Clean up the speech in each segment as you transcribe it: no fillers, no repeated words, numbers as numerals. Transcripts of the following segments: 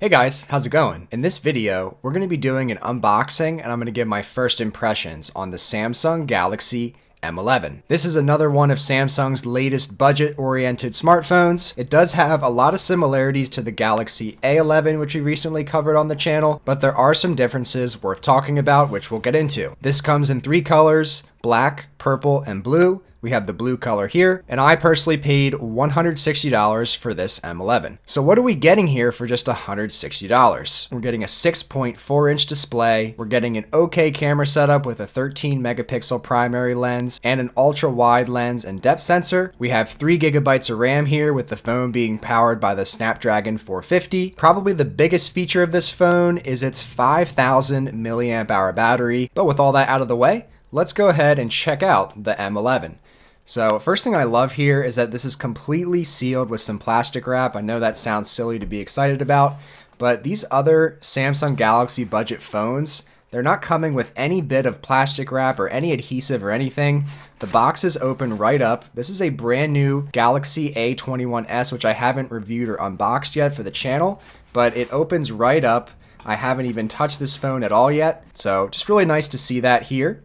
Hey guys, how's it going? In this video, we're going to be doing an unboxing and I'm going to give my first impressions on the Samsung Galaxy M11. This is another one of Samsung's latest budget-oriented smartphones. It does have a lot of similarities to the Galaxy A11, which we recently covered on the channel, but there are some differences worth talking about, which we'll get into. This comes in 3 colors, black, purple, and blue. We have the blue color here, and I personally paid $160 for this M11. So what are we getting here for just $160? We're getting a 6.4-inch display, we're getting an okay camera setup with a 13-megapixel primary lens, and an ultra-wide lens and depth sensor. We have 3 gigabytes of RAM here, with the phone being powered by the Snapdragon 450. Probably the biggest feature of this phone is its 5,000 milliamp hour battery, but with all that out of the way, let's go ahead and check out the M11. So first thing I love here is that this is completely sealed with some plastic wrap. I know that sounds silly to be excited about, but these other Samsung Galaxy budget phones, they're not coming with any bit of plastic wrap or any adhesive or anything. The box is open right up. This is a brand new Galaxy A21s, which I haven't reviewed or unboxed yet for the channel, but it opens right up. I haven't even touched this phone at all yet, so just really nice to see that here.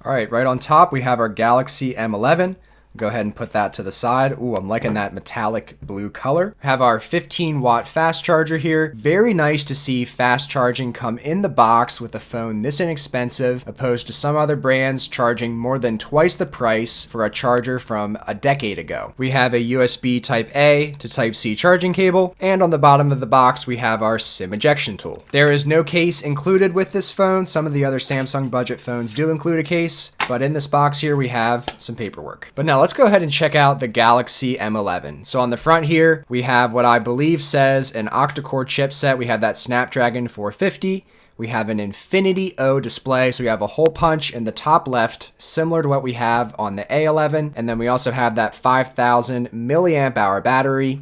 All right, right on top, we have our Galaxy M11. Go ahead and put that to the side. Ooh, I'm liking that metallic blue color. Have our 15-watt fast charger here. Very nice to see fast charging come in the box with a phone this inexpensive, opposed to some other brands charging more than twice the price for a charger from a decade ago. We have a USB Type A to Type C charging cable, and on the bottom of the box, we have our SIM ejection tool. There is no case included with this phone. Some of the other Samsung budget phones do include a case, but in this box here, we have some paperwork. But now let's go ahead and check out the Galaxy M11. So on the front here, we have what I believe says an octa-core chipset. We have that Snapdragon 450. We have an Infinity O display, so we have a hole punch in the top left, similar to what we have on the A11. And then we also have that 5,000 milliamp hour battery.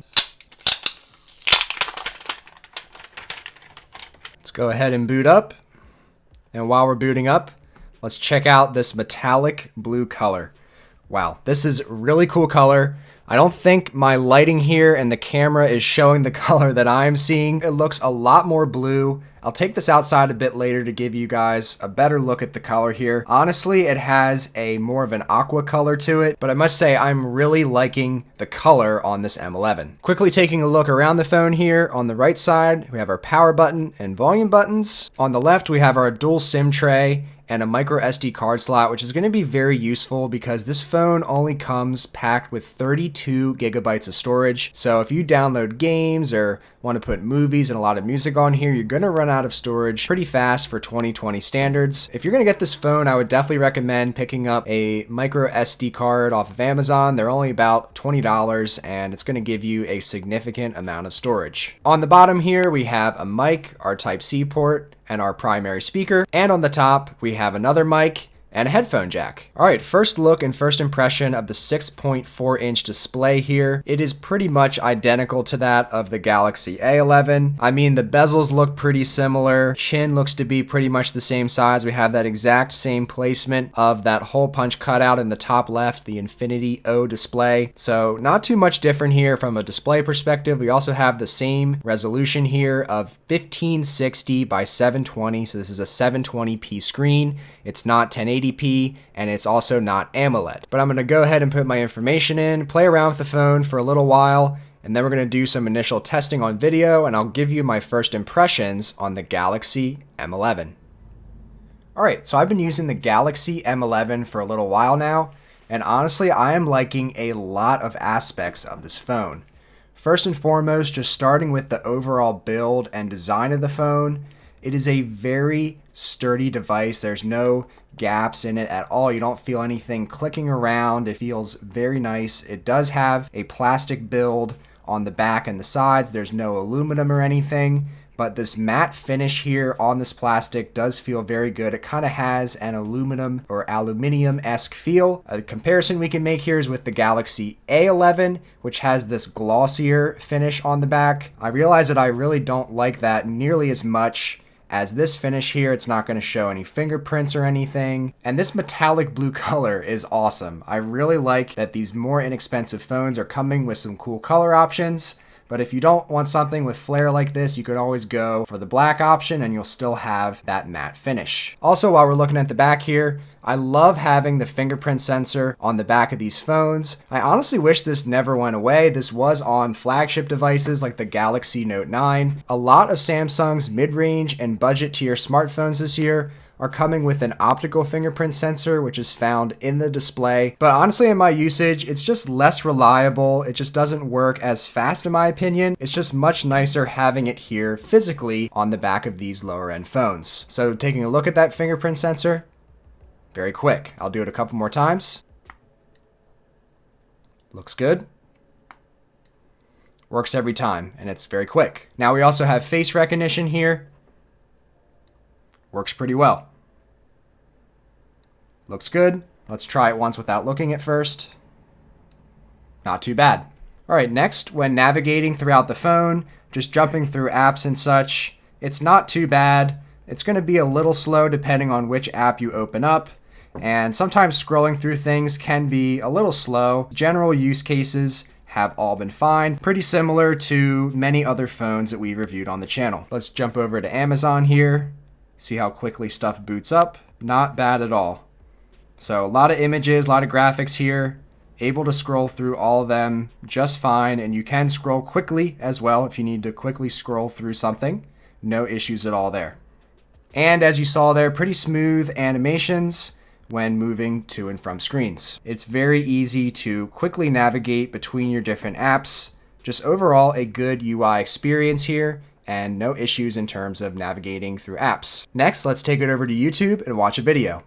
Let's go ahead and boot up. And while we're booting up, let's check out this metallic blue color. Wow, this is really cool color. I don't think my lighting here and the camera is showing the color that I'm seeing. It looks a lot more blue. I'll take this outside a bit later to give you guys a better look at the color here. Honestly, it has a more of an aqua color to it, but I must say I'm really liking the color on this M11. Quickly taking a look around the phone here. On the right side, we have our power button and volume buttons. On the left, we have our dual SIM tray and a micro SD card slot, which is going to be very useful because this phone only comes packed with 32 gigabytes of storage. So if you download games or want to put movies and a lot of music on here, you're going to run out of storage pretty fast for 2020 standards. If you're going to get this phone, I would definitely recommend picking up a micro SD card off of Amazon. They're only about $20 and it's going to give you a significant amount of storage. On the bottom here, we have a mic, our Type-C port, and our primary speaker. And on the top, we have another mic and a headphone jack. All right, first look and first impression of the 6.4-inch display here. It is pretty much identical to that of the Galaxy A11. I mean, the bezels look pretty similar. Chin looks to be pretty much the same size. We have that exact same placement of that hole punch cutout in the top left, the Infinity O display. So not too much different here from a display perspective. We also have the same resolution here of 1560 by 720. So this is a 720p screen. It's not 1080p, and it's also not AMOLED. But I'm going to go ahead and put my information in, play around with the phone for a little while, and then we're going to do some initial testing on video, and I'll give you my first impressions on the Galaxy M11. Alright, so I've been using the Galaxy M11 for a little while now, and honestly, I am liking a lot of aspects of this phone. First and foremost, just starting with the overall build and design of the phone, it is a very sturdy device. There's no gaps in it at all. You don't feel anything clicking around. It feels very nice. It does have a plastic build on the back and the sides. There's no aluminum or anything, but this matte finish here on this plastic does feel very good. It kind of has an aluminum or aluminium-esque feel. A comparison we can make here is with the Galaxy A11, which has this glossier finish on the back. I realize that I really don't like that nearly as much as this finish here, it's not going to show any fingerprints or anything. And this metallic blue color is awesome. I really like that these more inexpensive phones are coming with some cool color options. But if you don't want something with flare like this, you could always go for the black option and you'll still have that matte finish. Also, while we're looking at the back here, I love having the fingerprint sensor on the back of these phones. I honestly wish this never went away. This was on flagship devices like the Galaxy Note 9. A lot of Samsung's mid-range and budget tier smartphones this year are coming with an optical fingerprint sensor, which is found in the display. But honestly, in my usage, it's just less reliable. It just doesn't work as fast, in my opinion. It's just much nicer having it here physically on the back of these lower end phones. So taking a look at that fingerprint sensor, very quick. I'll do it a couple more times. Looks good. Works every time, and it's very quick. Now we also have face recognition here. Works pretty well. Looks good. Let's try it once without looking at first. Not too bad. All right, next, when navigating throughout the phone, just jumping through apps and such, it's not too bad. It's going to be a little slow depending on which app you open up. And sometimes scrolling through things can be a little slow. General use cases have all been fine. Pretty similar to many other phones that we reviewed on the channel. Let's jump over to Amazon here. See how quickly stuff boots up. Not bad at all. So a lot of images, a lot of graphics here. Able to scroll through all of them just fine. And you can scroll quickly as well if you need to quickly scroll through something. No issues at all there. And as you saw there, pretty smooth animations when moving to and from screens. It's very easy to quickly navigate between your different apps. Just overall a good UI experience here and no issues in terms of navigating through apps. Next, let's take it over to YouTube and watch a video.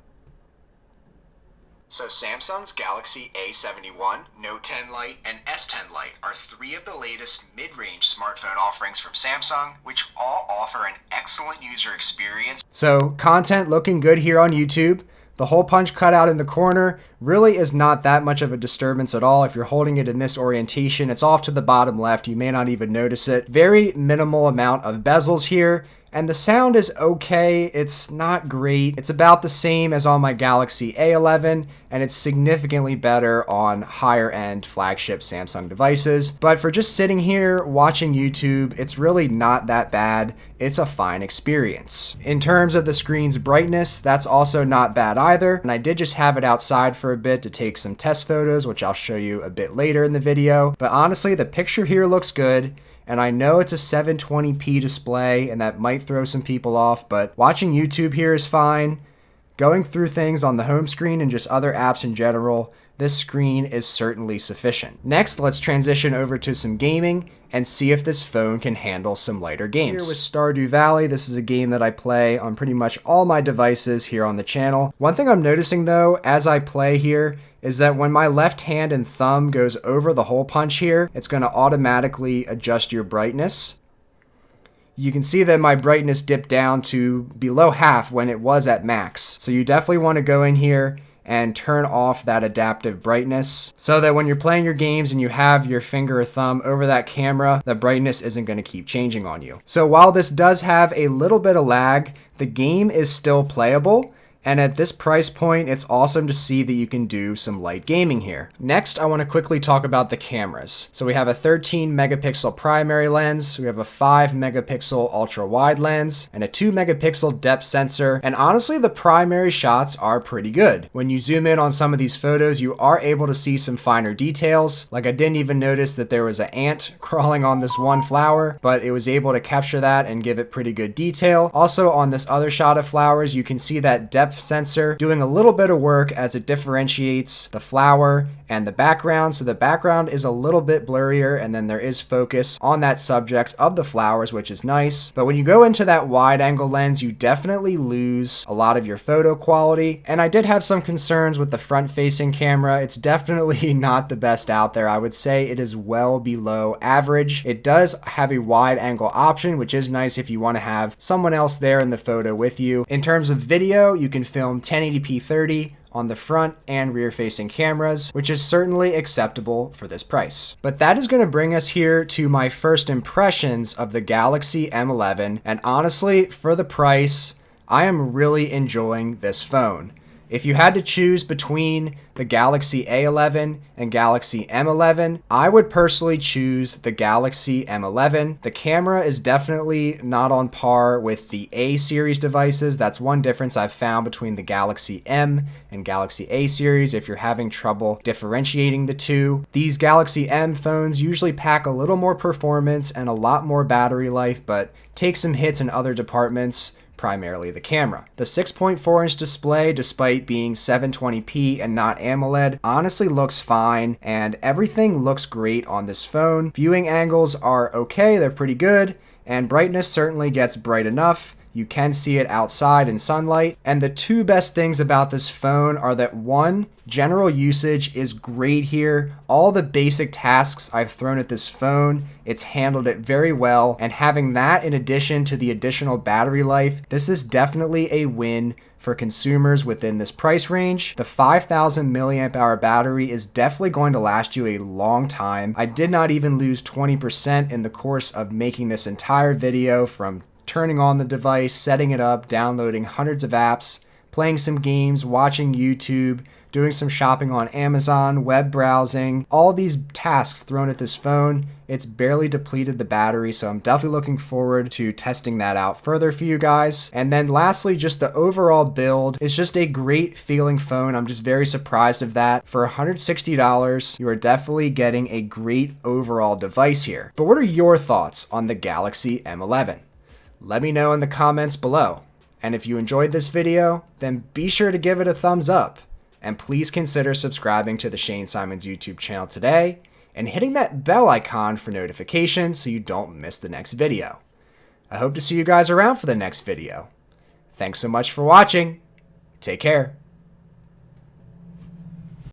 So Samsung's Galaxy A71, Note 10 Lite, and S10 Lite are three of the latest mid-range smartphone offerings from Samsung, which all offer an excellent user experience. So content looking good here on YouTube. The hole punch cutout in the corner really is not that much of a disturbance at all. If you're holding it in this orientation, it's off to the bottom left. You may not even notice it. Very minimal amount of bezels here. And the sound is okay. It's not great. It's about the same as on my Galaxy A11, and it's significantly better on higher end flagship Samsung devices. But for just sitting here watching YouTube, it's really not that bad. It's a fine experience. In terms of the screen's brightness, that's also not bad either. And I did just have it outside for a bit to take some test photos, which I'll show you a bit later in the video. But honestly, the picture here looks good. And I know it's a 720p display and that might throw some people off, but watching YouTube here is fine. Going through things on the home screen and just other apps in general, this screen is certainly sufficient. Next, let's transition over to some gaming and see if this phone can handle some lighter games. Here with Stardew Valley, this is a game that I play on pretty much all my devices here on the channel. One thing I'm noticing though, as I play here, is that when my left hand and thumb goes over the hole punch here, it's going to automatically adjust your brightness. You can see that my brightness dipped down to below half when it was at max. So you definitely want to go in here and turn off that adaptive brightness so that when you're playing your games and you have your finger or thumb over that camera, the brightness isn't going to keep changing on you. So while this does have a little bit of lag, the game is still playable. And at this price point, it's awesome to see that you can do some light gaming here. Next, I want to quickly talk about the cameras. So we have a 13 megapixel primary lens, we have a 5 megapixel ultra wide lens, and a 2 megapixel depth sensor. And honestly, the primary shots are pretty good. When you zoom in on some of these photos, you are able to see some finer details. Like I didn't even notice that there was an ant crawling on this one flower, but it was able to capture that and give it pretty good detail. Also on this other shot of flowers, you can see that depth sensor doing a little bit of work as it differentiates the flower and the background. So the background is a little bit blurrier and then there is focus on that subject of the flowers, which is nice. But when you go into that wide angle lens, you definitely lose a lot of your photo quality. And I did have some concerns with the front facing camera. It's definitely not the best out there. I would say it is well below average. It does have a wide angle option, which is nice if you want to have someone else there in the photo with you. In terms of video, you can film 1080p 30 on the front and rear facing cameras, which is certainly acceptable for this price. But that is going to bring us here to my first impressions of the Galaxy M11, and honestly, for the price, I am really enjoying this phone. If you had to choose between the Galaxy A11 and Galaxy M11, I would personally choose the Galaxy M11. The camera is definitely not on par with the A series devices. That's one difference I've found between the Galaxy M and Galaxy A series if you're having trouble differentiating the two. These Galaxy M phones usually pack a little more performance and a lot more battery life, but take some hits in other departments, primarily the camera. The 6.4-inch display, despite being 720p and not AMOLED, honestly looks fine, and everything looks great on this phone. Viewing angles are okay, they're pretty good, and brightness certainly gets bright enough. You can see it outside in sunlight. And the two best things about this phone are that, one, general usage is great here. All the basic tasks I've thrown at this phone, it's handled it very well. And having that in addition to the additional battery life, this is definitely a win for consumers within this price range. The 5,000 milliamp hour battery is definitely going to last you a long time. I did not even lose 20% in the course of making this entire video, from turning on the device, setting it up, downloading hundreds of apps, playing some games, watching YouTube, doing some shopping on Amazon, web browsing, all these tasks thrown at this phone. It's barely depleted the battery, so I'm definitely looking forward to testing that out further for you guys. And then lastly, just the overall build is just a great feeling phone. I'm just very surprised of that. For $160, you are definitely getting a great overall device here. But what are your thoughts on the Galaxy M11? Let me know in the comments below. And if you enjoyed this video, then be sure to give it a thumbs up. And please consider subscribing to the Shane Symonds YouTube channel today and hitting that bell icon for notifications so you don't miss the next video. I hope to see you guys around for the next video. Thanks so much for watching. Take care.